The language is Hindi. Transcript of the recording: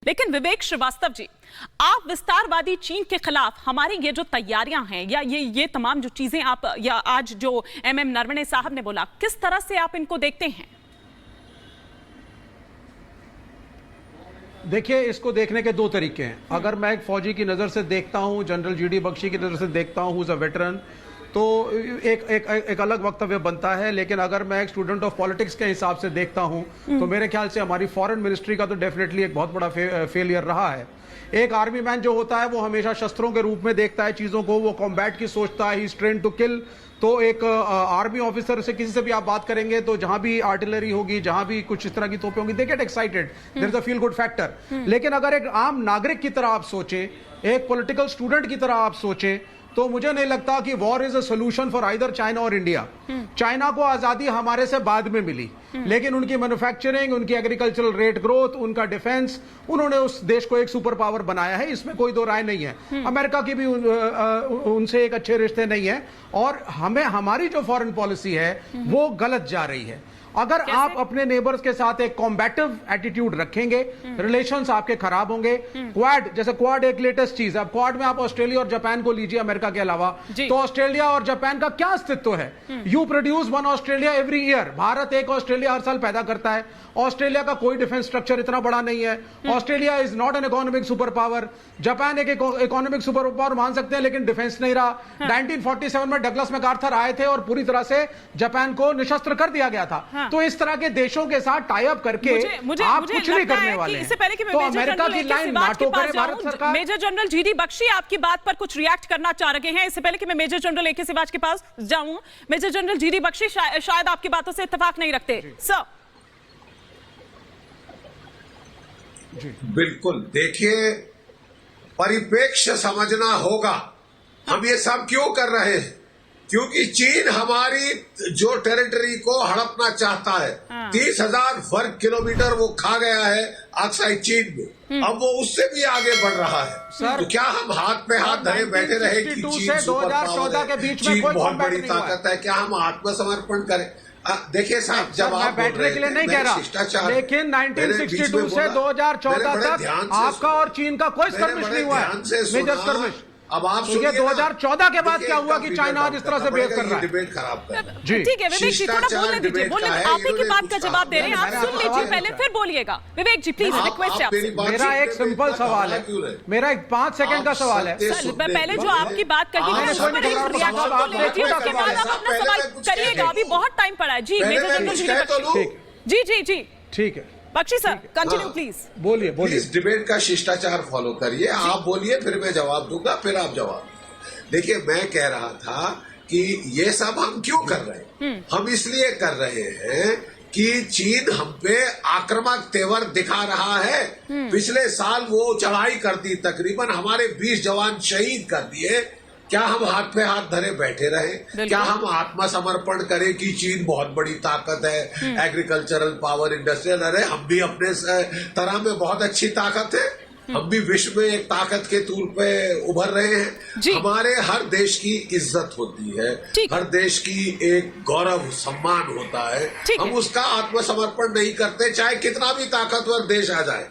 लेकिन विवेक श्रीवास्तव जी, आप विस्तारवादी चीन के खिलाफ हमारी ये जो तैयारियां हैं या ये तमाम जो चीजें आप या आज जो एमएम नरवणे साहब ने बोला, किस तरह से आप इनको देखते हैं? देखिए, इसको देखने के दो तरीके हैं। अगर मैं एक फौजी की नज़र से देखता हूं, जनरल जीडी बख्शी की नज़र से देखता हूं, हुज अ वेटरन, तो एक अलग वक्तव्य बनता है। लेकिन अगर मैं एक स्टूडेंट ऑफ पॉलिटिक्स के हिसाब से देखता हूं, तो मेरे ख्याल से हमारी फॉरेन मिनिस्ट्री का तो डेफिनेटली एक बहुत बड़ा फेलियर रहा है। एक आर्मी मैन जो होता है वो हमेशा शस्त्रों के रूप में देखता है चीज़ों को, वो कॉम्बैट की सोचता है, he is trained to kill. तो एक आर्मी ऑफिसर से किसी से भी आप बात करेंगे तो जहां भी आर्टिलरी होगी, जहां भी कुछ इस तरह की तोपें होंगी, they get excited, there is a feel good factor. लेकिन अगर एक आम नागरिक की तरह आप सोचें, एक पॉलिटिकल स्टूडेंट की तरह आप सोचें, तो मुझे नहीं लगता कि war is a solution for either China और इंडिया। चाइना को आजादी हमारे से बाद में मिली, लेकिन उनकी मैन्युफैक्चरिंग, उनकी एग्रीकल्चरल रेट ग्रोथ, उनका डिफेंस, उन्होंने उस देश को एक सुपर पावर बनाया है, इसमें कोई दो राय नहीं है। अमेरिका की भी उनसे एक अच्छे रिश्ते नहीं है, और हमें हमारी जो फॉरेन पॉलिसी है वो गलत जा रही है। अगर आप अपने नेबर्स के साथ एक कॉम्बैटिव एटीट्यूड रखेंगे, रिलेशंस आपके खराब होंगे। क्वाड, जैसे क्वाड एक लेटेस्ट चीज है, अब क्वाड में आप ऑस्ट्रेलिया और जापान को लीजिए अमेरिका के अलावा, तो ऑस्ट्रेलिया और जापान का क्या अस्तित्व है? You produce one Australia every year. Bharat एक ऑस्ट्रेलिया हर साल पैदा करता है। ऑस्ट्रेलिया का कोई डिफेंस स्ट्रक्चर इतना बड़ा नहीं है। Australia is not an economic super power. Japan एक इकोनॉमिक सुपर पावर मान सकते हैं, लेकिन डिफेंस नहीं रहा। 1947 में डगलस मैकार्थर आए थे और पूरी तरह से जापान को निशस्त्र कर दिया गया था। तो इस तरह के देशों के साथ टाई अप करके आप कुछ नहीं करने वाले हैं। इससे पहले कि मैं तो अमेरिका की लाइन नाटो करे भारत सरकार। मेजर जनरल जीडी बख्शी आपकी बात पर कुछ रिएक्ट करना चाह रहे हैं। इससे पहले कि मैं मेजर जनरल एके सिवाच के पास जाऊं, मेजर जनरल जीडी बख्शी शायद आपकी बातों से इत्तेफाक नहीं रखते। सर बिल्कुल, देखिए, परिप्रेक्ष्य समझना होगा। हम ये सब क्यों कर रहे हैं? क्योंकि चीन हमारी जो टेरिटरी को हड़पना चाहता है। 30,000 वर्ग किलोमीटर वो खा गया है ऑक्साइड चीन में। अब वो उससे भी आगे बढ़ रहा है। तो क्या हम हाथ पे हाथ धरे बैठे रहे कि चीन सुपर पावर है, चीन बहुत बड़ी ताकत है? क्या हम आत्मसमर्पण करें? देखिए साहब, जब आप बैठने के लिए नहीं कह रहा, लेकिन 1962 से 2014 तक आपका और चीन का कोई स्कर्मिश नहीं हुआ है, मेजर स्कर्मिश। अब आप सुनिए 2014 के बाद क्या हुआ कि चाइना आज इस तरह से बिहेव कर रहा है? डिबेट खराब कर। ठीक है विवेक जी, थोड़ा बोलने दीजिए, आप ही की बात का जवाब दे रहे हैं, आप सुन लीजिए पहले, फिर बोलिएगा। विवेक जी प्लीज, रिक्वेस्ट है आपसे। मेरा एक सिंपल सवाल है, मेरा एक 5 सेकंड का सवाल है। पहले जो आपकी बात कही है उसके बाद आप अपना सवाल करिएगा, अभी बहुत टाइम पड़ा है। जी मेजर जनरल जी जी जी ठीक है बख्शी सर, कंटिन्यू प्लीज। बोलिए बोलिए। इस डिबेट का शिष्टाचार फॉलो करिए। आप बोलिए, फिर मैं जवाब दूंगा, फिर आप जवाब। देखिए, मैं कह रहा था कि ये सब हम क्यों कर रहे हैं? हम इसलिए कर रहे हैं कि चीन हम पे आक्रामक तेवर दिखा रहा है। पिछले साल वो चढ़ाई कर दी, तकरीबन हमारे 20 जवान शहीद कर दिए। क्या हम हाथ पे हाथ धरे बैठे रहे? क्या हम आत्मसमर्पण करें कि चीन बहुत बड़ी ताकत है, एग्रीकल्चरल पावर, इंडस्ट्रियल? अरे हम भी अपने तरह में बहुत अच्छी ताकत है। हम भी विश्व में एक ताकत के तौर पे उभर रहे हैं। हमारे हर देश की इज्जत होती है, हर देश की एक गौरव सम्मान होता है। हम उसका आत्मसमर्पण नहीं करते, चाहे कितना भी ताकतवर देश आ जाए।